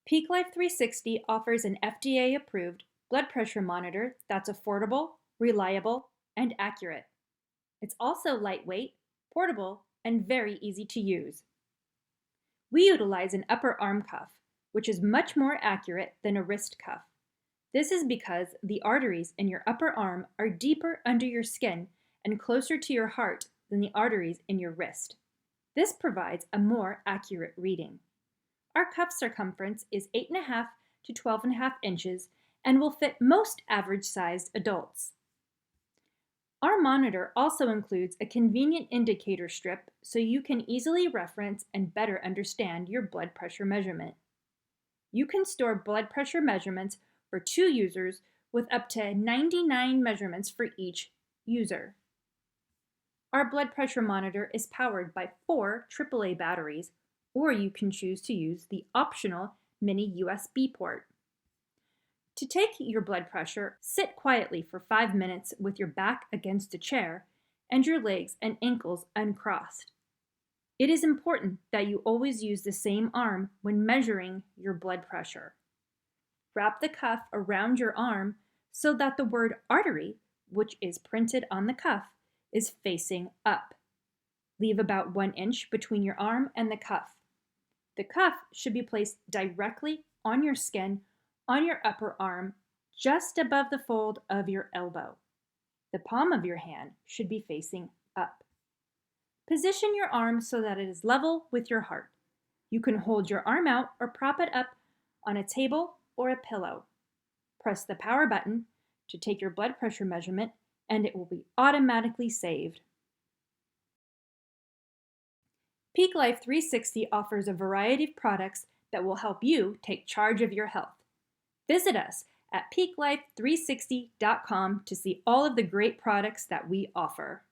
PeakLife360 offers an FDA-approved blood pressure monitor that's affordable, reliable, and accurate. It's also lightweight, portable, and very easy to use. We utilize an upper arm cuff, which is much more accurate than a wrist cuff. This is because the arteries in your upper arm are deeper under your skin and closer to your heart than the arteries in your wrist. This provides a more accurate reading. Our cuff circumference is 8.5 to 12.5 inches and will fit most average-sized adults. Our monitor also includes a convenient indicator strip so you can easily reference and better understand your blood pressure measurement. You can store blood pressure measurements for 2 users with up to 99 measurements for each user. Our blood pressure monitor is powered by 4 AAA batteries, or you can choose to use the optional mini USB port. To take your blood pressure, sit quietly for 5 minutes with your back against a chair and your legs and ankles uncrossed. It is important that you always use the same arm when measuring your blood pressure. Wrap the cuff around your arm so that the word artery, which is printed on the cuff, is facing up. Leave about 1 inch between your arm and the cuff. The cuff should be placed directly on your skin on your upper arm, just above the fold of your elbow. The palm of your hand should be facing up. Position your arm so that it is level with your heart. You can hold your arm out or prop it up on a table or a pillow. Press the power button to take your blood pressure measurement, and it will be automatically saved. PeakLife360 offers a variety of products that will help you take charge of your health. Visit us at PeakLife360.com to see all of the great products that we offer.